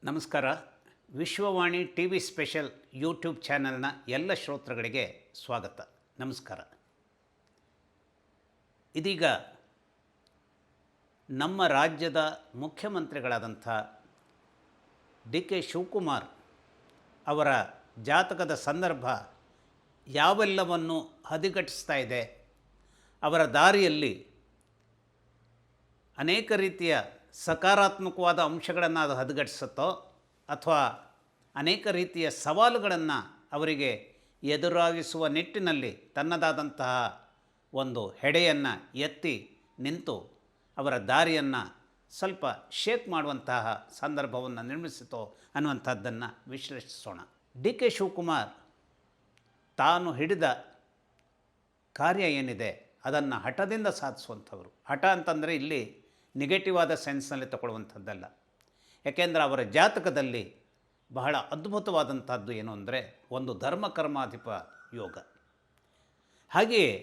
ನಮಸ್ಕಾರ. Vishwavani TV special YouTube ಚಾನೆಲ್ನ ಎಲ್ಲ ಶ್ರೋತೃಗಳಿಗೆ ಸ್ವಾಗತ. ನಮಸ್ಕಾರ. ಇದೀಗ ನಮ್ಮ ರಾಜ್ಯದ ಮುಖ್ಯಮಂತ್ರಿಗಳಾದಂಥ ಡಿ ಕೆ ಶಿವಕುಮಾರ್ ಅವರ ಜಾತಕದ ಸಂದರ್ಭ ಯಾವೆಲ್ಲವನ್ನು ಹದಗೆಡಿಸ್ತಾ ಇದೆ, ಅವರ ದಾರಿಯಲ್ಲಿ ಅನೇಕ ರೀತಿಯ ಸಕಾರಾತ್ಮಕವಾದ ಅಂಶಗಳನ್ನು ಅದು ಹದಗೆಡಿಸುತ್ತೋ ಅಥವಾ ಅನೇಕ ರೀತಿಯ ಸವಾಲುಗಳನ್ನು ಅವರಿಗೆ ಎದುರಾಗಿಸುವ ನಿಟ್ಟಿನಲ್ಲಿ ತನ್ನದಾದಂತಹ ಒಂದು ಹೆಡೆಯನ್ನು ಎತ್ತಿ ನಿಂತು ಅವರ ದಾರಿಯನ್ನು ಸ್ವಲ್ಪ ಶೇಕ್ ಮಾಡುವಂತಹ ಸಂದರ್ಭವನ್ನು ನಿರ್ಮಿಸಿತೋ ಅನ್ನುವಂಥದ್ದನ್ನು ವಿಶ್ಲೇಷಿಸೋಣ. ಡಿ ಕೆ ಶಿವಕುಮಾರ್ ತಾನು ಹಿಡಿದ ಕಾರ್ಯ ಏನಿದೆ ಅದನ್ನು ಹಠದಿಂದ ಸಾಧಿಸುವಂಥವರು. ಹಠ ಅಂತಂದರೆ ಇಲ್ಲಿ ನೆಗೆಟಿವ್ ಆದ ಸೆನ್ಸ್ನಲ್ಲಿ ತಗೊಳ್ಳುವಂಥದ್ದಲ್ಲ. ಯಾಕೆಂದರೆ ಅವರ ಜಾತಕದಲ್ಲಿ ಬಹಳ ಅದ್ಭುತವಾದಂಥದ್ದು ಏನು ಅಂದರೆ ಒಂದು ಧರ್ಮಕರ್ಮಾಧಿಪ ಯೋಗ. ಹಾಗೆಯೇ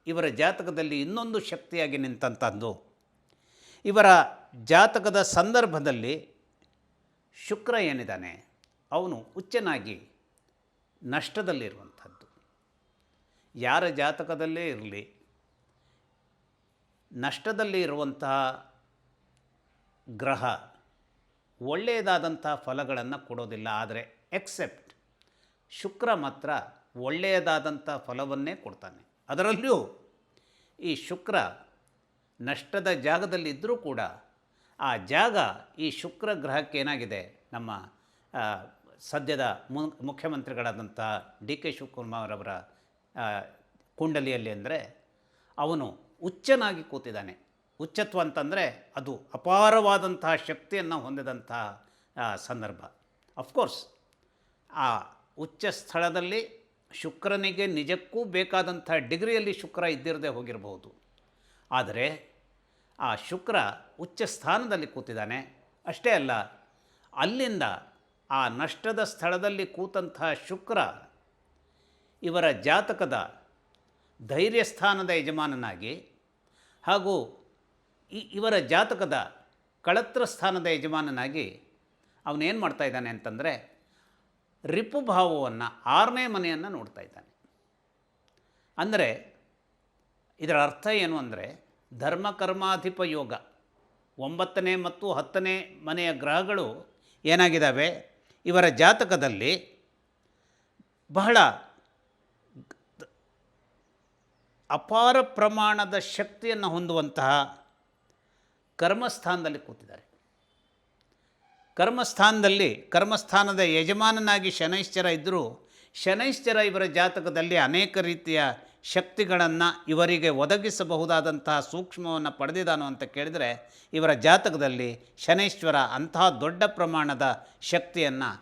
ಇವರ ಜಾತಕದಲ್ಲಿ ಇನ್ನೊಂದು ಶಕ್ತಿಯಾಗಿ ನಿಂತಂಥದ್ದು, ಇವರ ಜಾತಕದ ಸಂದರ್ಭದಲ್ಲಿ ಶುಕ್ರ ಏನಿದ್ದಾನೆ ಅವನು ಉಚ್ಚನಾಗಿ ನಷ್ಟದಲ್ಲಿರುವಂಥದ್ದು. ಯಾರ ಜಾತಕದಲ್ಲೇ ಇರಲಿ, ನಷ್ಟದಲ್ಲಿ ಇರುವಂತಹ ಗ್ರಹ ಒಳ್ಳೆಯದಾದಂಥ ಫಲಗಳನ್ನು ಕೊಡೋದಿಲ್ಲ. ಆದರೆ ಎಕ್ಸೆಪ್ಟ್ ಶುಕ್ರ ಮಾತ್ರ ಒಳ್ಳೆಯದಾದಂಥ ಫಲವನ್ನೇ ಕೊಡ್ತಾನೆ. ಅದರಲ್ಲಿಯೂ ಈ ಶುಕ್ರ ನಷ್ಟದ ಜಾಗದಲ್ಲಿದ್ದರೂ ಕೂಡ ಆ ಜಾಗ ಈ ಶುಕ್ರ ಗ್ರಹಕ್ಕೆ ಏನಾಗಿದೆ, ನಮ್ಮ ಸದ್ಯದ ಮುಖ್ಯಮಂತ್ರಿಗಳಾದಂಥ ಡಿ ಕೆ ಶಿವಕುಮಾರ್ ಅವರ ಕುಂಡಲಿಯಲ್ಲಿ ಅಂದರೆ ಅವನು ಉಚ್ಚನಾಗಿ ಕೂತಿದ್ದಾನೆ. ಉಚ್ಚತ್ವ ಅಂತಂದರೆ ಅದು ಅಪಾರವಾದಂತಹ ಶಕ್ತಿಯನ್ನು ಹೊಂದಿದಂತಹ ಸಂದರ್ಭ. ಅಫ್ಕೋರ್ಸ್ ಆ ಉಚ್ಚ ಸ್ಥಳದಲ್ಲಿ ಶುಕ್ರನಿಗೆ ನಿಜಕ್ಕೂ ಬೇಕಾದಂಥ ಡಿಗ್ರಿಯಲ್ಲಿ ಶುಕ್ರ ಇದ್ದಿರದೆ ಹೋಗಿರಬಹುದು. ಆದರೆ ಆ ಶುಕ್ರ ಉಚ್ಚ ಸ್ಥಾನದಲ್ಲಿ ಕೂತಿದ್ದಾನೆ. ಅಷ್ಟೇ ಅಲ್ಲ, ಅಲ್ಲಿಂದ ಆ ನಷ್ಟದ ಸ್ಥಳದಲ್ಲಿ ಕೂತಂತಹ ಶುಕ್ರ ಇವರ ಜಾತಕದ ಧೈರ್ಯ ಸ್ಥಾನದ ಯಜಮಾನನಾಗಿ ಹಾಗೂ ಇವರ ಜಾತಕದ ಕಳತ್ರ ಸ್ಥಾನದ ಯಜಮಾನನಾಗಿ ಅವನೇನು ಮಾಡ್ತಾ ಇದ್ದಾನೆ ಅಂತಂದರೆ ರಿಪುಭಾವವನ್ನು 6ನೇ ಮನೆಯನ್ನು ನೋಡ್ತಾ ಇದ್ದಾನೆ. ಅಂದರೆ ಇದರ ಅರ್ಥ ಏನು ಅಂದರೆ ಧರ್ಮಕರ್ಮಾಧಿಪ ಯೋಗ 9ನೇ ಮತ್ತು 10ನೇ ಮನೆಯ ಗ್ರಹಗಳು ಏನಾಗಿದ್ದಾವೆ, ಇವರ ಜಾತಕದಲ್ಲಿ ಬಹಳ ಅಪಾರ ಪ್ರಮಾಣದ ಶಕ್ತಿಯನ್ನು ಹೊಂದುವಂತಹ ಕರ್ಮಸ್ಥಾನದಲ್ಲಿ ಕೂತಿದ್ದಾರೆ. ಕರ್ಮಸ್ಥಾನದ ಯಜಮಾನನಾಗಿ ಶನೈಶ್ಚರ ಇದ್ದರೂ ಶನೈಶ್ಚರ ಇವರ ಜಾತಕದಲ್ಲಿ ಅನೇಕ ರೀತಿಯ ಶಕ್ತಿಗಳನ್ನು ಇವರಿಗೆ ಒದಗಿಸಬಹುದಾದಂತಹ ಸೂಕ್ಷ್ಮವನ್ನು ಪಡೆದಿದ್ದಾನೋ ಅಂತ ಕೇಳಿದರೆ ಇವರ ಜಾತಕದಲ್ಲಿ ಶನೈಶ್ವರ ಅಂತಹ ದೊಡ್ಡ ಪ್ರಮಾಣದ ಶಕ್ತಿಯನ್ನು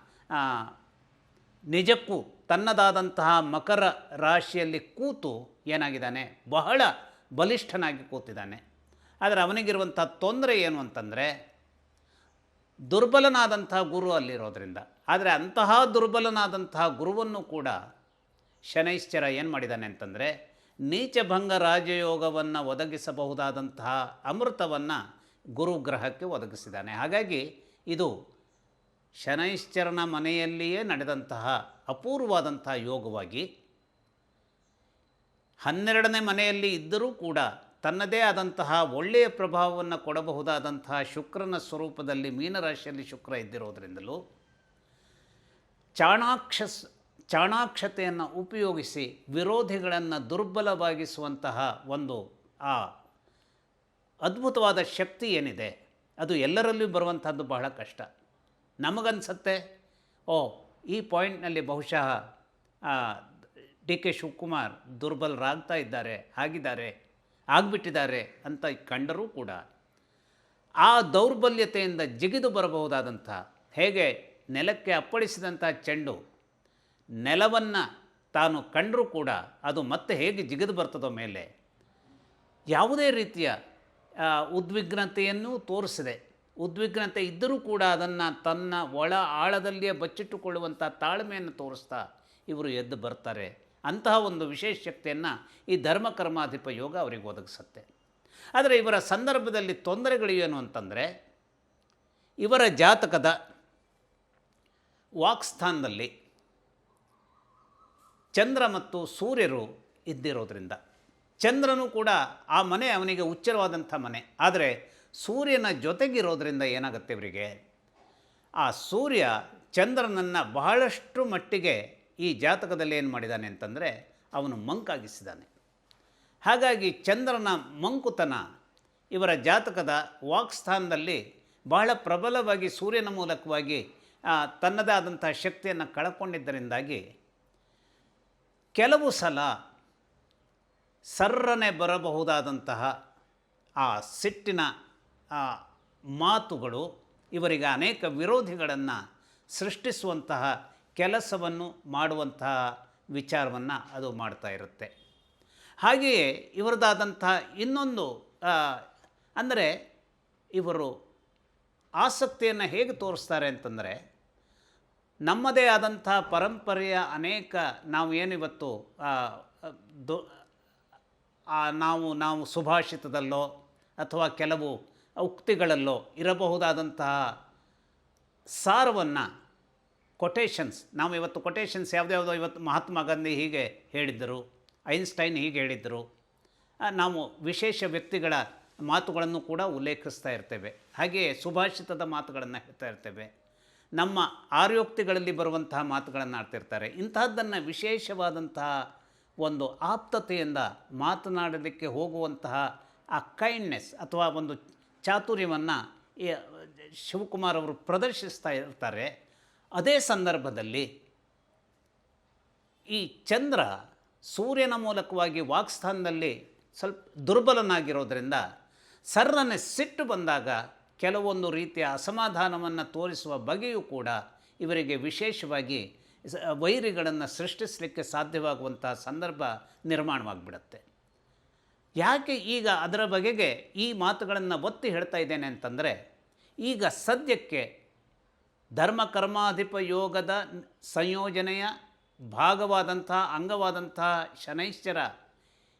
ನಿಜಕ್ಕೂ ತನ್ನದಾದಂತಹ ಮಕರ ರಾಶಿಯಲ್ಲಿ ಕೂತು ಏನಾಗಿದ್ದಾನೆ, ಬಹಳ ಬಲಿಷ್ಠನಾಗಿ ಕೂತಿದ್ದಾನೆ. ಆದರೆ ಅವನಿಗಿರುವಂಥ ತೊಂದರೆ ಏನು ಅಂತಂದರೆ ದುರ್ಬಲನಾದಂತಹ ಗುರು ಅಲ್ಲಿರೋದ್ರಿಂದ. ಆದರೆ ಅಂತಹ ದುರ್ಬಲನಾದಂತಹ ಗುರುವನ್ನು ಕೂಡ ಶನೈಶ್ಚರ ಏನು ಮಾಡಿದ್ದಾನೆ ಅಂತಂದರೆ ನೀಚಭಂಗ ರಾಜಯೋಗವನ್ನು ಒದಗಿಸಬಹುದಾದಂತಹ ಅಮೃತವನ್ನು ಗುರುಗ್ರಹಕ್ಕೆ ಒದಗಿಸಿದ್ದಾನೆ. ಹಾಗಾಗಿ ಇದು ಶನೈಶ್ಚರನ ಮನೆಯಲ್ಲಿಯೇ ನಡೆದಂತಹ ಅಪೂರ್ವವಾದಂತಹ ಯೋಗವಾಗಿ 12ನೇ ಮನೆಯಲ್ಲಿ ಇದ್ದರೂ ಕೂಡ ತನ್ನದೇ ಆದಂತಹ ಒಳ್ಳೆಯ ಪ್ರಭಾವವನ್ನು ಕೊಡಬಹುದಾದಂತಹ ಶುಕ್ರನ ಸ್ವರೂಪದಲ್ಲಿ ಮೀನರಾಶಿಯಲ್ಲಿ ಶುಕ್ರ ಇದ್ದಿರೋದ್ರಿಂದಲೂ ಚಾಣಾಕ್ಷತೆಯನ್ನು ಉಪಯೋಗಿಸಿ ವಿರೋಧಿಗಳನ್ನು ದುರ್ಬಲವಾಗಿಸುವಂತಹ ಒಂದು ಆ ಅದ್ಭುತವಾದ ಶಕ್ತಿ ಏನಿದೆ ಅದು ಎಲ್ಲರಲ್ಲೂ ಬರುವಂಥದ್ದು ಬಹಳ ಕಷ್ಟ. ನಮಗನ್ಸತ್ತೆ ಈ ಪಾಯಿಂಟ್ನಲ್ಲಿ ಬಹುಶಃ ಡಿ ಕೆ ಶಿವಕುಮಾರ್ ದುರ್ಬಲರಾಗ್ತಾ ಇದ್ದಾರೆ, ಆಗಿಬಿಟ್ಟಿದ್ದಾರೆ ಅಂತ ಕಂಡರೂ ಕೂಡ ಆ ದೌರ್ಬಲ್ಯತೆಯಿಂದ ಜಿಗಿದು ಬರಬಹುದಾದಂಥ, ಹೇಗೆ ನೆಲಕ್ಕೆ ಅಪ್ಪಳಿಸಿದಂಥ ಚೆಂಡು ನೆಲವನ್ನು ತಾನು ಕಂಡರೂ ಕೂಡ ಅದು ಮತ್ತೆ ಹೇಗೆ ಜಿಗಿದು ಬರ್ತದೋ ಮೇಲೆ, ಯಾವುದೇ ರೀತಿಯ ಉದ್ವಿಗ್ನತೆಯನ್ನು ತೋರಿಸಿದೆ. ಉದ್ವಿಗ್ನತೆ ಇದ್ದರೂ ಕೂಡ ಅದನ್ನು ತನ್ನ ಒಳ ಆಳದಲ್ಲಿಯೇ ಬಚ್ಚಿಟ್ಟುಕೊಳ್ಳುವಂಥ ತಾಳ್ಮೆಯನ್ನು ತೋರಿಸ್ತಾ ಇವರು ಎದ್ದು ಬರ್ತಾರೆ ಅಂತಹ ಒಂದು ವಿಶೇಷ ಶಕ್ತಿಯನ್ನು ಈ ಧರ್ಮಕರ್ಮಾಧಿಪ ಯೋಗ ಅವರಿಗೆ ಒದಗಿಸುತ್ತೆ. ಆದರೆ ಇವರ ಸಂದರ್ಭದಲ್ಲಿ ತೊಂದರೆಗಳು ಏನು ಅಂತಂದರೆ, ಇವರ ಜಾತಕದ ವಾಕ್ಸ್ಥಾನದಲ್ಲಿ ಚಂದ್ರ ಮತ್ತು ಸೂರ್ಯರು ಇದ್ದಿರೋದ್ರಿಂದ, ಚಂದ್ರನೂ ಕೂಡ ಆ ಮನೆ ಅವನಿಗೆ ಉಚ್ಚರವಾದಂಥ ಮನೆ, ಆದರೆ ಸೂರ್ಯನ ಜೊತೆಗಿರೋದ್ರಿಂದ ಏನಾಗುತ್ತೆ ಇವರಿಗೆ, ಆ ಸೂರ್ಯ ಚಂದ್ರನನ್ನು ಬಹಳಷ್ಟು ಮಟ್ಟಿಗೆ ಈ ಜಾತಕದಲ್ಲಿ ಏನು ಮಾಡಿದ್ದಾನೆ ಅಂತಂದರೆ ಅವನು ಮಂಕಾಗಿಸಿದ್ದಾನೆ. ಹಾಗಾಗಿ ಚಂದ್ರನ ಮಂಕುತನ ಇವರ ಜಾತಕದ ವಾಕ್ಸ್ಥಾನದಲ್ಲಿ ಬಹಳ ಪ್ರಬಲವಾಗಿ ಸೂರ್ಯನ ಮೂಲಕವಾಗಿ ತನ್ನದೇ ಆದಂಥ ಶಕ್ತಿಯನ್ನು ಕಳ್ಕೊಂಡಿದ್ದರಿಂದಾಗಿ ಕೆಲವು ಸಲ ಸರ್ರನೆ ಬರಬಹುದಾದಂತಹ ಆ ಸಿಟ್ಟಿನ ಮಾತುಗಳು ಇವರಿಗೆ ಅನೇಕ ವಿರೋಧಿಗಳನ್ನು ಸೃಷ್ಟಿಸುವಂತಹ ಕೆಲಸವನ್ನು ಮಾಡುವಂತಹ ವಿಚಾರವನ್ನು ಅದು ಮಾಡ್ತಾ ಇರುತ್ತೆ. ಹಾಗೆಯೇ ಇವರದಾದಂತಹ ಇನ್ನೊಂದು ಅಂದರೆ ಇವರು ಆಸಕ್ತಿಯನ್ನು ಹೇಗೆ ತೋರಿಸ್ತಾರೆ ಅಂತಂದರೆ, ನಮ್ಮದೇ ಆದಂಥ ಪರಂಪರೆಯ ಅನೇಕ ನಾವು ಏನಿವತ್ತು ನಾವು ಸುಭಾಷಿತದಲ್ಲೋ ಅಥವಾ ಕೆಲವು ಉಕ್ತಿಗಳಲ್ಲೋ ಇರಬಹುದಾದಂತಹ ಸಾರವನ್ನು ಕೊಟೇಶನ್ಸ್, ನಾವು ಇವತ್ತು ಕೊಟೇಶನ್ಸ್ ಯಾವುದ್ಯಾವುದೋ, ಇವತ್ತು ಮಹಾತ್ಮ ಗಾಂಧಿ ಹೀಗೆ ಹೇಳಿದ್ದರು, ಐನ್ಸ್ಟೈನ್ ಹೀಗೆ ಹೇಳಿದ್ದರು, ನಾವು ವಿಶೇಷ ವ್ಯಕ್ತಿಗಳ ಮಾತುಗಳನ್ನು ಕೂಡ ಉಲ್ಲೇಖಿಸ್ತಾ ಇರ್ತೇವೆ. ಹಾಗೆಯೇ ಸುಭಾಷಿತದ ಮಾತುಗಳನ್ನು ಹೇಳ್ತಾ ಇರ್ತೇವೆ, ನಮ್ಮ ಆರ್ಯೋಕ್ತಿಗಳಲ್ಲಿ ಬರುವಂತಹ ಮಾತುಗಳನ್ನು ಆಡ್ತಿರ್ತಾರೆ. ಇಂತಹದ್ದನ್ನು ವಿಶೇಷವಾದಂತಹ ಒಂದು ಆಪ್ತತೆಯಿಂದ ಮಾತನಾಡಲಿಕ್ಕೆ ಹೋಗುವಂತಹ ಆ ಕೈಂಡ್ನೆಸ್ ಅಥವಾ ಒಂದು ಚಾತುರ್ಯವನ್ನು ಶಿವಕುಮಾರ್ ಅವರು ಪ್ರದರ್ಶಿಸ್ತಾ ಇರ್ತಾರೆ. ಅದೇ ಸಂದರ್ಭದಲ್ಲಿ ಈ ಚಂದ್ರ ಸೂರ್ಯನ ಮೂಲಕವಾಗಿ ವಾಕ್ಸ್ಥಾನದಲ್ಲಿ ಸ್ವಲ್ಪ ದುರ್ಬಲನಾಗಿರೋದರಿಂದ ಸರ್ರನೆ ಸಿಟ್ಟು ಬಂದಾಗ ಕೆಲವೊಂದು ರೀತಿಯ ಅಸಮಾಧಾನವನ್ನು ತೋರಿಸುವ ಬಗೆಯೂ ಕೂಡ ಇವರಿಗೆ ವಿಶೇಷವಾಗಿ ವೈರಿಗಳನ್ನು ಸೃಷ್ಟಿಸಲಿಕ್ಕೆ ಸಾಧ್ಯವಾಗುವಂಥ ಸಂದರ್ಭ ನಿರ್ಮಾಣವಾಗಿಬಿಡುತ್ತೆ. ಯಾಕೆ ಈಗ ಅದರ ಬಗೆಗೆ ಈ ಮಾತುಗಳನ್ನು ಒತ್ತಿ ಹೇಳ್ತಾ ಇದ್ದೇನೆ ಅಂತಂದರೆ, ಈಗ ಸದ್ಯಕ್ಕೆ ಧರ್ಮಕರ್ಮಾಧಿಪ ಯೋಗದ ಸಂಯೋಜನೆಯ ಭಾಗವಾದಂಥ ಅಂಗವಾದಂಥ ಶನೈಶ್ಚರ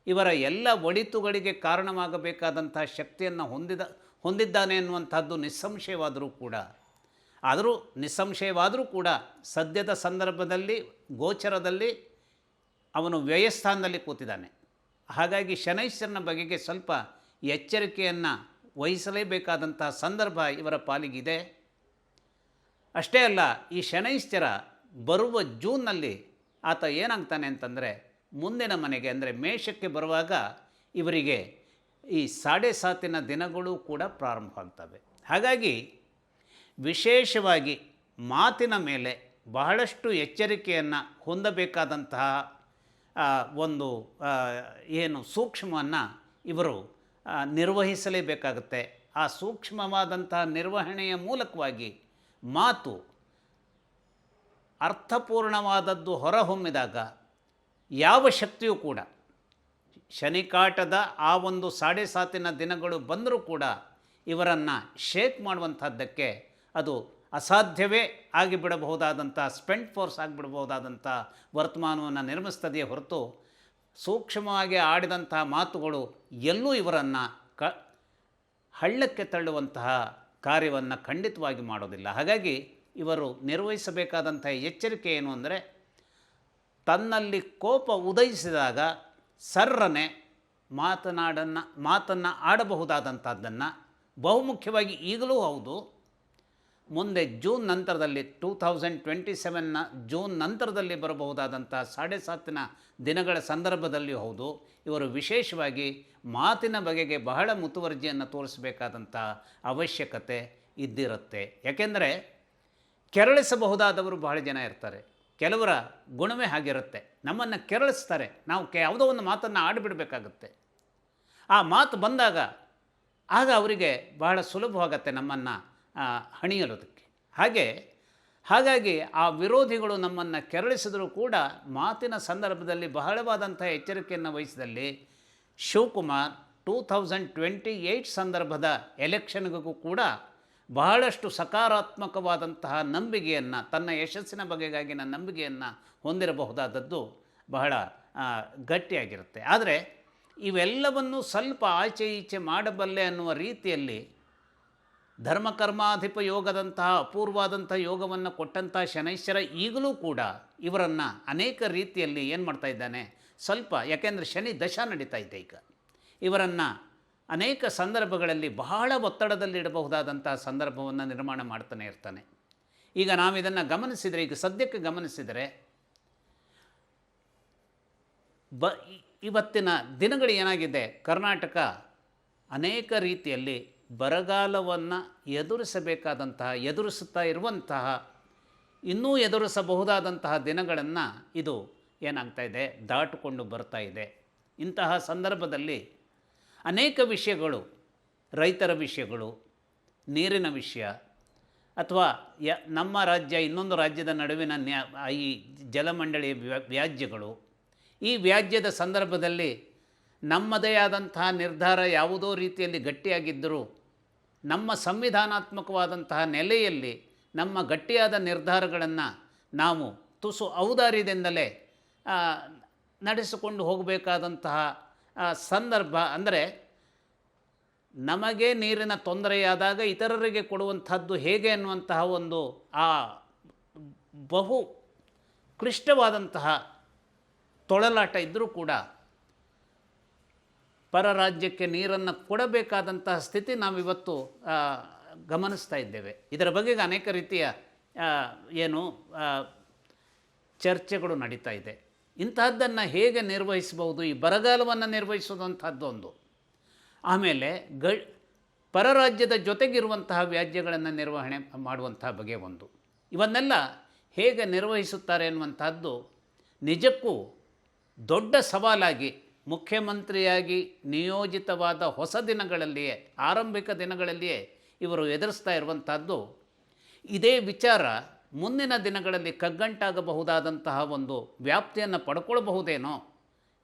ಇವರ ಎಲ್ಲ ಒಳಿತುಗಳಿಗೆ ಕಾರಣವಾಗಬೇಕಾದಂಥ ಶಕ್ತಿಯನ್ನು ಹೊಂದಿದ್ದಾನೆ ಅನ್ನುವಂಥದ್ದು ನಿಸ್ಸಂಶಯವಾದರೂ ಕೂಡ ಸದ್ಯದ ಸಂದರ್ಭದಲ್ಲಿ ಗೋಚರದಲ್ಲಿ ಅವನು ವ್ಯಯಸ್ಥಾನದಲ್ಲಿ ಕೂತಿದ್ದಾನೆ. ಹಾಗಾಗಿ ಶನೈಶ್ಚರನ ಬಗೆಗೆ ಸ್ವಲ್ಪ ಎಚ್ಚರಿಕೆಯನ್ನು ವಹಿಸಲೇಬೇಕಾದಂಥ ಸಂದರ್ಭ ಇವರ ಪಾಲಿಗಿದೆ. ಅಷ್ಟೇ ಅಲ್ಲ, ಈ ಶನೈಶ್ಚರ ಬರುವ ಜೂನ್ನಲ್ಲಿ ಆತ ಏನಾಗ್ತಾನೆ ಅಂತಂದರೆ, ಮುಂದಿನ ಮನೆಗೆ ಅಂದರೆ ಮೇಷಕ್ಕೆ ಬರುವಾಗ ಇವರಿಗೆ ಈ 7.5 ದಿನಗಳು ಕೂಡ ಪ್ರಾರಂಭವಾಗ್ತವೆ. ಹಾಗಾಗಿ ವಿಶೇಷವಾಗಿ ಮಾತಿನ ಮೇಲೆ ಬಹಳಷ್ಟು ಎಚ್ಚರಿಕೆಯನ್ನು ಹೊಂದಬೇಕಾದಂತಹ ಒಂದು ಸೂಕ್ಷ್ಮವನ್ನು ಇವರು ನಿರ್ವಹಿಸಲೇಬೇಕಾಗುತ್ತೆ. ಆ ಸೂಕ್ಷ್ಮವಾದಂತಹ ನಿರ್ವಹಣೆಯ ಮೂಲಕವಾಗಿ ಮಾತು ಅರ್ಥಪೂರ್ಣವಾದದ್ದು ಹೊರಹೊಮ್ಮಿದಾಗ ಯಾವ ಶಕ್ತಿಯೂ ಕೂಡ, ಶನಿಕಾಟದ ಆ ಒಂದು 7.5 ದಿನಗಳು ಬಂದರೂ ಕೂಡ ಇವರನ್ನು ಶೇಕ್ ಮಾಡುವಂಥದ್ದಕ್ಕೆ ಅದು ಅಸಾಧ್ಯವೇ ಆಗಿಬಿಡಬಹುದಾದಂಥ, ಸ್ಪೆಂಟ್ ಫೋರ್ಸ್ ಆಗಿಬಿಡಬಹುದಾದಂಥ ವರ್ತಮಾನವನ್ನು ನಿರ್ಮಿಸ್ತದೆಯೇ ಹೊರತು ಸೂಕ್ಷ್ಮವಾಗಿ ಆಡಿದಂಥ ಮಾತುಗಳು ಎಲ್ಲೂ ಇವರನ್ನು ಹಳ್ಳಕ್ಕೆ ತಳ್ಳುವಂತಹ ಕಾರ್ಯವನ್ನು ಖಂಡಿತವಾಗಿ ಮಾಡೋದಿಲ್ಲ. ಹಾಗಾಗಿ ಇವರು ನಿರ್ವಹಿಸಬೇಕಾದಂಥ ಎಚ್ಚರಿಕೆ ಏನು ಅಂದರೆ, ತನ್ನಲ್ಲಿ ಕೋಪ ಉದಯಿಸಿದಾಗ ಸರ್ರನೆ ಮಾತನ್ನು ಆಡಬಹುದಾದಂಥದ್ದನ್ನು, ಬಹುಮುಖ್ಯವಾಗಿ ಈಗಲೂ ಹೌದು, ಮುಂದೆ ಜೂನ್ ನಂತರದಲ್ಲಿ 2027ನ ಜೂನ್ ನಂತರದಲ್ಲಿ ಬರಬಹುದಾದಂಥ 7.5 ದಿನಗಳ ಸಂದರ್ಭದಲ್ಲಿಯೂ ಹೌದು, ಇವರು ವಿಶೇಷವಾಗಿ ಮಾತಿನ ಬಗೆಗೆ ಬಹಳ ಮುತುವರ್ಜಿಯನ್ನು ತೋರಿಸಬೇಕಾದಂಥ ಅವಶ್ಯಕತೆ ಇದ್ದಿರುತ್ತೆ. ಯಾಕೆಂದರೆ ಕೆರಳಿಸಬಹುದಾದವರು ಬಹಳ ಜನ ಇರ್ತಾರೆ. ಕೆಲವರ ಗುಣವೇ ಹಾಗಿರುತ್ತೆ, ನಮ್ಮನ್ನು ಕೆರಳಿಸ್ತಾರೆ. ನಾವು ಯಾವುದೋ ಒಂದು ಮಾತನ್ನು ಆಡಿಬಿಡಬೇಕಾಗುತ್ತೆ. ಆ ಮಾತು ಬಂದಾಗ ಆಗ ಅವರಿಗೆ ಬಹಳ ಸುಲಭವಾಗತ್ತೆ ನಮ್ಮನ್ನು ಹಣಿಯಲೋದಕ್ಕೆ. ಹಾಗಾಗಿ ಆ ವಿರೋಧಿಗಳು ನಮ್ಮನ್ನು ಕೆರಳಿಸಿದರೂ ಕೂಡ ಮಾತಿನ ಸಂದರ್ಭದಲ್ಲಿ ಬಹಳವಾದಂಥ ಎಚ್ಚರಿಕೆಯನ್ನು ವಹಿಸಿದಲ್ಲಿ ಶಿವಕುಮಾರ್ 2028 ಸಂದರ್ಭದ ಎಲೆಕ್ಷನ್ಗೂ ಕೂಡ ಬಹಳಷ್ಟು ಸಕಾರಾತ್ಮಕವಾದಂತಹ ನಂಬಿಕೆಯನ್ನು, ತನ್ನ ಯಶಸ್ಸಿನ ಬಗೆಗಾಗಿನ ನಂಬಿಕೆಯನ್ನು ಹೊಂದಿರಬಹುದಾದದ್ದು ಬಹಳ ಗಟ್ಟಿಯಾಗಿರುತ್ತೆ. ಆದರೆ ಇವೆಲ್ಲವನ್ನು ಸ್ವಲ್ಪ ಆಚೆ ಈಚೆ ಮಾಡಬಲ್ಲೆ ಅನ್ನುವ ರೀತಿಯಲ್ಲಿ ಧರ್ಮಕರ್ಮಾಧಿಪ ಯೋಗದಂತಹ ಅಪೂರ್ವವಾದಂಥ ಯೋಗವನ್ನು ಕೊಟ್ಟಂಥ ಶನೈಶ್ಚರ ಈಗಲೂ ಕೂಡ ಇವರನ್ನು ಅನೇಕ ರೀತಿಯಲ್ಲಿ ಏನು ಮಾಡ್ತಾ ಇದ್ದಾನೆ, ಸ್ವಲ್ಪ, ಯಾಕೆಂದರೆ ಶನಿ ದಶಾ ನಡೀತಾ ಇದೆ ಈಗ, ಇವರನ್ನು ಅನೇಕ ಸಂದರ್ಭಗಳಲ್ಲಿ ಬಹಳ ಒತ್ತಡದಲ್ಲಿಡಬಹುದಾದಂಥ ಸಂದರ್ಭವನ್ನು ನಿರ್ಮಾಣ ಮಾಡ್ತಾನೆ ಇರ್ತಾನೆ. ಈಗ ನಾವಿದನ್ನು ಗಮನಿಸಿದರೆ, ಈಗ ಸದ್ಯಕ್ಕೆ ಗಮನಿಸಿದರೆ ಇವತ್ತಿನ ದಿನಗಳು ಏನಾಗಿದೆ, ಕರ್ನಾಟಕ ಅನೇಕ ರೀತಿಯಲ್ಲಿ ಬರಗಾಲವನ್ನು ಎದುರಿಸುತ್ತಾ ಇರುವಂತಹ, ಇನ್ನೂ ಎದುರಿಸಬಹುದಾದಂತಹ ದಿನಗಳನ್ನು ಇದು ಏನಾಗ್ತಾ ಇದೆ, ದಾಟಿಕೊಂಡು ಬರ್ತಾ ಇದೆ. ಇಂತಹ ಸಂದರ್ಭದಲ್ಲಿ ಅನೇಕ ವಿಷಯಗಳು, ರೈತರ ವಿಷಯಗಳು, ನೀರಿನ ವಿಷಯ, ಅಥವಾ ನಮ್ಮ ರಾಜ್ಯ ಇನ್ನೊಂದು ರಾಜ್ಯದ ನಡುವಿನ ಈ ಜಲಮಂಡಳಿ ವ್ಯಾಜ್ಯಗಳು, ಈ ವ್ಯಾಜ್ಯದ ಸಂದರ್ಭದಲ್ಲಿ ನಮ್ಮದೇ ಆದಂತಹ ನಿರ್ಧಾರ ಯಾವುದೋ ರೀತಿಯಲ್ಲಿ ಗಟ್ಟಿಯಾಗಿದ್ದರೂ ನಮ್ಮ ಸಂವಿಧಾನಾತ್ಮಕವಾದಂತಹ ನೆಲೆಯಲ್ಲಿ ನಮ್ಮ ಗಟ್ಟಿಯಾದ ನಿರ್ಧಾರಗಳನ್ನು ನಾವು ತುಸು ಔದಾರ್ಯದಿಂದಲೇ ನಡೆಸಿಕೊಂಡು ಹೋಗಬೇಕಾದಂತಹ ಸಂದರ್ಭ. ಅಂದರೆ ನಮಗೆ ನೀರಿನ ತೊಂದರೆಯಾದಾಗ ಇತರರಿಗೆ ಕೊಡುವಂಥದ್ದು ಹೇಗೆ ಅನ್ನುವಂತಹ ಒಂದು ಬಹು ಕ್ಲಿಷ್ಟವಾದಂತಹ ತೊಳಲಾಟ ಇದ್ದರೂ ಕೂಡ ಪರ ರಾಜ್ಯಕ್ಕೆ ನೀರನ್ನು ಕೊಡಬೇಕಾದಂತಹ ಸ್ಥಿತಿ ನಾವಿವತ್ತು ಗಮನಿಸ್ತಾ ಇದ್ದೇವೆ. ಇದರ ಬಗ್ಗೆ ಅನೇಕ ರೀತಿಯ ಚರ್ಚೆಗಳು ನಡೀತಾ ಇದೆ. ಇಂತಹದ್ದನ್ನು ಹೇಗೆ ನಿರ್ವಹಿಸಬಹುದು, ಈ ಬರಗಾಲವನ್ನು ನಿರ್ವಹಿಸುವಂಥದ್ದು ಒಂದು, ಆಮೇಲೆ ಪರ ರಾಜ್ಯದ ಜೊತೆಗಿರುವಂತಹ ವ್ಯಾಜ್ಯಗಳನ್ನು ನಿರ್ವಹಣೆ ಮಾಡುವಂತಹ ಬಗೆ ಒಂದು, ಇವನ್ನೆಲ್ಲ ಹೇಗೆ ನಿರ್ವಹಿಸುತ್ತಾರೆ ಎನ್ನುವಂಥದ್ದು ನಿಜಕ್ಕೂ ದೊಡ್ಡ ಸವಾಲಾಗಿ ಮುಖ್ಯಮಂತ್ರಿಯಾಗಿ ನಿಯೋಜಿತವಾದ ಹೊಸ ದಿನಗಳಲ್ಲಿಯೇ, ಆರಂಭಿಕ ದಿನಗಳಲ್ಲಿಯೇ ಇವರು ಎದುರಿಸ್ತಾ ಇರುವಂಥದ್ದು. ಇದೇ ವಿಚಾರ ಮುಂದಿನ ದಿನಗಳಲ್ಲಿ ಕಗ್ಗಂಟಾಗಬಹುದಾದಂತಹ ಒಂದು ವ್ಯಾಪ್ತಿಯನ್ನು ಪಡ್ಕೊಳ್ಬಹುದೇನೋ.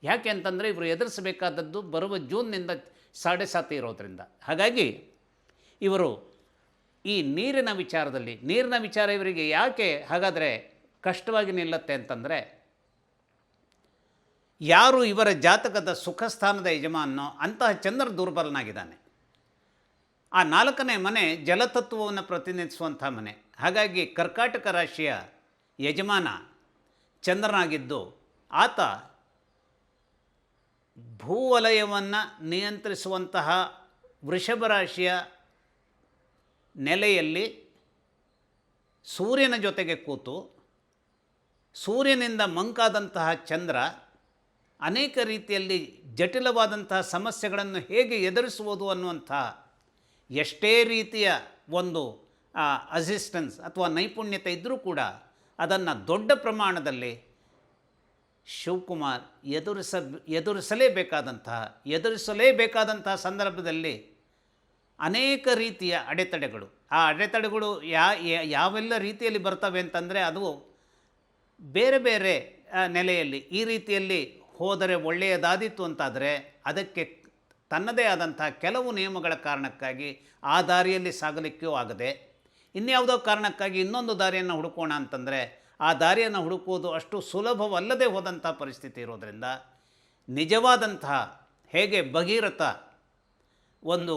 ಯಾಕೆ ಅಂತಂದರೆ ಇವರು ಎದುರಿಸಬೇಕಾದದ್ದು ಬರುವ ಜೂನ್ನಿಂದ 7.5 ಇರೋದರಿಂದ. ಹಾಗಾಗಿ ಇವರು ಈ ನೀರಿನ ವಿಚಾರ ಇವರಿಗೆ ಯಾಕೆ ಹಾಗಾದರೆ ಕಷ್ಟವಾಗಿ ನಿಲ್ಲುತ್ತೆ ಅಂತಂದರೆ, ಯಾರು ಇವರ ಜಾತಕದ ಸುಖಸ್ಥಾನದ ಯಜಮಾನೋ ಅಂತಹ ಚಂದ್ರ ದುರ್ಬಲನಾಗಿದ್ದಾನೆ. ಆ 4ನೇ ಮನೆ ಜಲತತ್ವವನ್ನು ಪ್ರತಿನಿಧಿಸುವಂಥ ಮನೆ. ಹಾಗಾಗಿ ಕರ್ಕಾಟಕ ರಾಶಿಯ ಯಜಮಾನ ಚಂದ್ರನಾಗಿದ್ದು, ಆತ ಭೂವಲಯವನ್ನು ನಿಯಂತ್ರಿಸುವಂತಹ ವೃಷಭ ರಾಶಿಯ ನೆಲೆಯಲ್ಲಿ ಸೂರ್ಯನ ಜೊತೆಗೆ ಕೂತು, ಸೂರ್ಯನಿಂದ ಮಂಕಾದಂತಹ ಚಂದ್ರ ಅನೇಕ ರೀತಿಯಲ್ಲಿ ಜಟಿಲವಾದಂತಹ ಸಮಸ್ಯೆಗಳನ್ನು ಹೇಗೆ ಎದುರಿಸುವುದು ಅನ್ನುವಂಥ ಎಷ್ಟೇ ರೀತಿಯ ಒಂದು ಅಸಿಸ್ಟೆನ್ಸ್ ಅಥವಾ ನೈಪುಣ್ಯತೆ ಇದ್ದರೂ ಕೂಡ ಅದನ್ನು ದೊಡ್ಡ ಪ್ರಮಾಣದಲ್ಲಿ ಶಿವಕುಮಾರ್ ಎದುರಿಸಲೇಬೇಕಾದಂತಹ ಸಂದರ್ಭದಲ್ಲಿ ಅನೇಕ ರೀತಿಯ ಅಡೆತಡೆಗಳು, ಆ ಅಡೆತಡೆಗಳು ಯಾವೆಲ್ಲ ರೀತಿಯಲ್ಲಿ ಬರ್ತವೆ ಅಂತಂದರೆ, ಅದು ಬೇರೆ ಬೇರೆ ನೆಲೆಯಲ್ಲಿ ಈ ರೀತಿಯಲ್ಲಿ ಹೋದರೆ ಒಳ್ಳೆಯದಾದೀತು ಅಂತಾದರೆ ಅದಕ್ಕೆ ತನ್ನದೇ ಆದಂಥ ಕೆಲವು ನಿಯಮಗಳ ಕಾರಣಕ್ಕಾಗಿ ಆ ದಾರಿಯಲ್ಲಿ ಸಾಗಲಿಕ್ಕೂ ಆಗದೆ, ಇನ್ಯಾವುದೋ ಕಾರಣಕ್ಕಾಗಿ ಇನ್ನೊಂದು ದಾರಿಯನ್ನು ಹುಡುಕೋಣ ಅಂತಂದರೆ ಆ ದಾರಿಯನ್ನು ಹುಡುಕುವುದು ಅಷ್ಟು ಸುಲಭವಲ್ಲದೆ ಹೋದಂಥ ಪರಿಸ್ಥಿತಿ ಇರೋದರಿಂದ, ನಿಜವಾದಂತಹ ಹೇಗೆ ಭಗೀರಥ ಒಂದು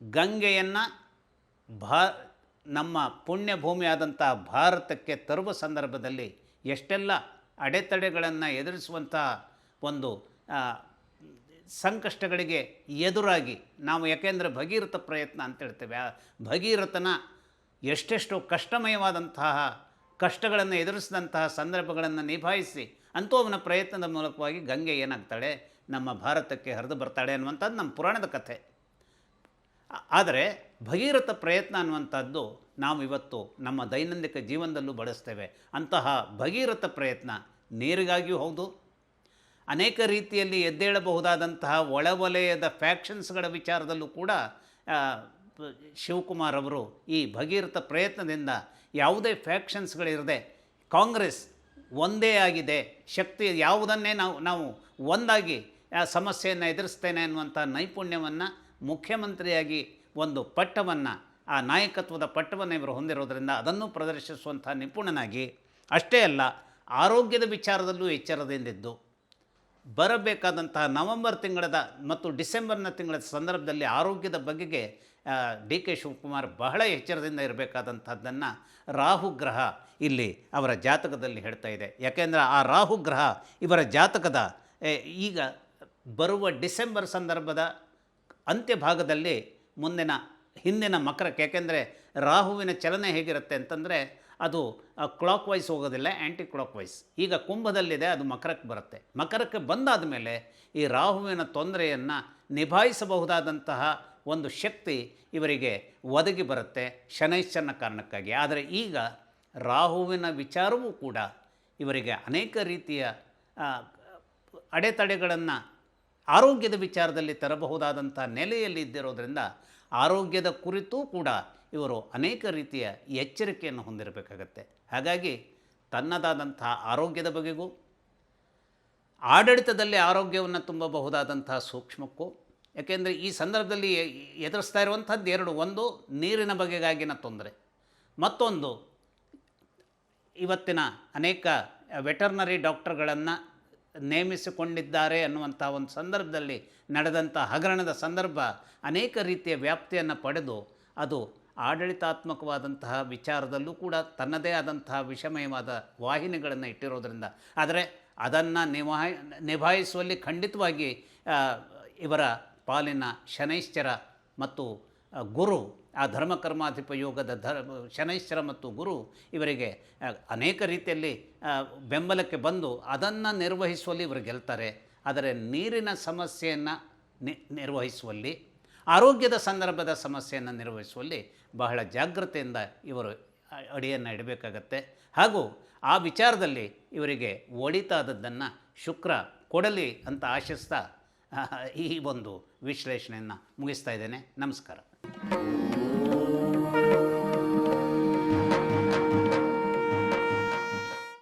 ಗಂಗೆಯನ್ನು ನಮ್ಮ ಪುಣ್ಯಭೂಮಿಯಾದಂಥ ಭಾರತಕ್ಕೆ ತರುವ ಸಂದರ್ಭದಲ್ಲಿ ಎಷ್ಟೆಲ್ಲ ಅಡೆತಡೆಗಳನ್ನು ಎದುರಿಸುವಂತಹ ಒಂದು ಸಂಕಷ್ಟಗಳಿಗೆ ಎದುರಾಗಿ ನಾವು, ಯಾಕೆಂದರೆ ಭಗೀರಥ ಪ್ರಯತ್ನ ಅಂತ ಹೇಳ್ತೇವೆ, ಆ ಭಗೀರಥನ ಎಷ್ಟೆಷ್ಟು ಕಷ್ಟಮಯವಾದಂತಹ ಕಷ್ಟಗಳನ್ನು ಎದುರಿಸಿದಂತಹ ಸಂದರ್ಭಗಳನ್ನು ನಿಭಾಯಿಸಿ ಅಂತೂ ಅವನ ಪ್ರಯತ್ನದ ಮೂಲಕವಾಗಿ ಗಂಗೆ ಏನಾಗ್ತಾಳೆ, ನಮ್ಮ ಭಾರತಕ್ಕೆ ಹರಿದು ಬರ್ತಾಳೆ ಅನ್ನುವಂಥದ್ದು ನಮ್ಮ ಪುರಾಣದ ಕಥೆ. ಆದರೆ ಭಗೀರಥ ಪ್ರಯತ್ನ ಅನ್ನುವಂಥದ್ದು ನಾವು ಇವತ್ತು ನಮ್ಮ ದೈನಂದಿನ ಜೀವನದಲ್ಲೂ ಬಳಸ್ತೇವೆ. ಅಂತಹ ಭಗೀರಥ ಪ್ರಯತ್ನ ನೀರಿಗಾಗಿಯೂ ಹೌದು, ಅನೇಕ ರೀತಿಯಲ್ಲಿ ಎದ್ದೇಳಬಹುದಾದಂತಹ ಒಳವಲಯದ ಫ್ಯಾಕ್ಷನ್ಸ್ಗಳ ವಿಚಾರದಲ್ಲೂ ಕೂಡ ಶಿವಕುಮಾರ್ ಅವರು ಈ ಭಗೀರಥ ಪ್ರಯತ್ನದಿಂದ ಯಾವುದೇ ಫ್ಯಾಕ್ಷನ್ಸ್ಗಳಿರದೆ ಕಾಂಗ್ರೆಸ್ ಒಂದೇ ಆಗಿದೆ, ಶಕ್ತಿ ಯಾವುದನ್ನೇ ನಾವು ಒಂದಾಗಿ ಆ ಸಮಸ್ಯೆಯನ್ನು ಎದುರಿಸ್ತೇನೆ ಅನ್ನುವಂಥ ನೈಪುಣ್ಯವನ್ನು ಮುಖ್ಯಮಂತ್ರಿಯಾಗಿ ಒಂದು ಪಟ್ಟವನ್ನು, ಆ ನಾಯಕತ್ವದ ಪಟ್ಟವನ್ನು ಇವರು ಹೊಂದಿರೋದರಿಂದ ಅದನ್ನು ಪ್ರದರ್ಶಿಸುವಂಥ ನಿಪುಣನಾಗಿ, ಅಷ್ಟೇ ಅಲ್ಲ ಆರೋಗ್ಯದ ವಿಚಾರದಲ್ಲೂ ಎಚ್ಚರದಿಂದಿದ್ದು ಬರಬೇಕಾದಂತಹ ನವೆಂಬರ್ ತಿಂಗಳದ ಮತ್ತು ಡಿಸೆಂಬರ್ನ ತಿಂಗಳ ಸಂದರ್ಭದಲ್ಲಿ ಆರೋಗ್ಯದ ಬಗೆಗೆ ಡಿ ಕೆ ಶಿವಕುಮಾರ್ ಬಹಳ ಎಚ್ಚರದಿಂದ ಇರಬೇಕಾದಂಥದ್ದನ್ನು ರಾಹುಗ್ರಹ ಇಲ್ಲಿ ಅವರ ಜಾತಕದಲ್ಲಿ ಹೇಳ್ತಾ ಇದೆ. ಯಾಕೆಂದರೆ ಆ ರಾಹುಗ್ರಹ ಇವರ ಜಾತಕದ ಈಗ ಬರುವ ಡಿಸೆಂಬರ್ ಸಂದರ್ಭದ ಅಂತ್ಯಭಾಗದಲ್ಲಿ ಹಿಂದಿನ ಮಕರಕ್ಕೆ, ಯಾಕೆಂದರೆ ರಾಹುವಿನ ಚಲನೆ ಹೇಗಿರುತ್ತೆ ಅಂತಂದರೆ ಅದು ಕ್ಲಾಕ್ ವೈಸ್ ಹೋಗೋದಿಲ್ಲ, ಆ್ಯಂಟಿ ಕ್ಲಾಕ್ ವೈಸ್. ಈಗ ಕುಂಭದಲ್ಲಿದೆ, ಅದು ಮಕರಕ್ಕೆ ಬರುತ್ತೆ. ಮಕರಕ್ಕೆ ಬಂದಾದ ಮೇಲೆ ಈ ರಾಹುವಿನ ತೊಂದರೆಯನ್ನು ನಿಭಾಯಿಸಬಹುದಾದಂತಹ ಒಂದು ಶಕ್ತಿ ಇವರಿಗೆ ಒದಗಿ ಬರುತ್ತೆ ಶನೈಶ್ಚರನ ಕಾರಣಕ್ಕಾಗಿ. ಆದರೆ ಈಗ ರಾಹುವಿನ ವಿಚಾರವೂ ಕೂಡ ಇವರಿಗೆ ಅನೇಕ ರೀತಿಯ ಅಡೆತಡೆಗಳನ್ನು ಆರೋಗ್ಯದ ವಿಚಾರದಲ್ಲಿ ತರಬಹುದಾದಂಥ ನೆಲೆಯಲ್ಲಿ ಇದ್ದಿರೋದ್ರಿಂದ ಆರೋಗ್ಯದ ಕುರಿತೂ ಕೂಡ ಇವರು ಅನೇಕ ರೀತಿಯ ಎಚ್ಚರಿಕೆಯನ್ನು ಹೊಂದಿರಬೇಕಾಗತ್ತೆ. ಹಾಗಾಗಿ ತನ್ನದಾದಂತಹ ಆರೋಗ್ಯದ ಬಗೆಗೂ ಆಡಳಿತದಲ್ಲಿ ಆರೋಗ್ಯವನ್ನು ತುಂಬಬಹುದಾದಂತಹ ಸೂಕ್ಷ್ಮಕ್ಕೂ, ಯಾಕೆಂದರೆ ಈ ಸಂದರ್ಭದಲ್ಲಿ ಎದುರಿಸ್ತಾ ಇರುವಂಥದ್ದು ಎರಡು: ಒಂದು ನೀರಿನ ಬಗೆಗಾಗಿನ ತೊಂದರೆ, ಮತ್ತೊಂದು ಇವತ್ತಿನ ಅನೇಕ ವೆಟರ್ನರಿ ಡಾಕ್ಟರ್ಗಳನ್ನು ನೇಮಿಸಿಕೊಂಡಿದ್ದಾರೆ ಅನ್ನುವಂಥ ಒಂದು ಸಂದರ್ಭದಲ್ಲಿ ನಡೆದಂಥ ಹಗರಣದ ಸಂದರ್ಭ ಅನೇಕ ರೀತಿಯ ವ್ಯಾಪ್ತಿಯನ್ನು ಪಡೆದು ಅದು ಆಡಳಿತಾತ್ಮಕವಾದಂತಹ ವಿಚಾರದಲ್ಲೂ ಕೂಡ ತನ್ನದೇ ಆದಂತಹ ವಿಷಮಯವಾದ ವಾಹಿನಿಗಳನ್ನು ಇಟ್ಟಿರೋದರಿಂದ, ಆದರೆ ಅದನ್ನು ನಿಭಾಯಿಸುವಲ್ಲಿ ಖಂಡಿತವಾಗಿ ಇವರ ಪಾಲಿನ ಶನೈಶ್ಚರ ಮತ್ತು ಗುರು, ಆ ಧರ್ಮಕರ್ಮಾಧಿಪ ಯೋಗದ ಶನೈಶ್ಚರ ಮತ್ತು ಗುರು ಇವರಿಗೆ ಅನೇಕ ರೀತಿಯಲ್ಲಿ ಬೆಂಬಲಕ್ಕೆ ಬಂದು ಅದನ್ನು ನಿರ್ವಹಿಸುವಲ್ಲಿ ಇವರು ಗೆಲ್ತಾರೆ. ಆದರೆ ನೀರಿನ ಸಮಸ್ಯೆಯನ್ನು ನಿರ್ವಹಿಸುವಲ್ಲಿ, ಆರೋಗ್ಯದ ಸಂದರ್ಭದ ಸಮಸ್ಯೆಯನ್ನು ನಿರ್ವಹಿಸುವಲ್ಲಿ ಬಹಳ ಜಾಗ್ರತೆಯಿಂದ ಇವರು ಅಡಿಯನ್ನು ಇಡಬೇಕಾಗತ್ತೆ. ಹಾಗೂ ಆ ವಿಚಾರದಲ್ಲಿ ಇವರಿಗೆ ಒಳಿತಾದದ್ದನ್ನು ಶುಕ್ರ ಕೊಡಲಿ ಅಂತ ಆಶಿಸ್ತಾ ಈ ಒಂದು ವಿಶ್ಲೇಷಣೆಯನ್ನು ಮುಗಿಸ್ತಾ ಇದ್ದೇನೆ. ನಮಸ್ಕಾರ.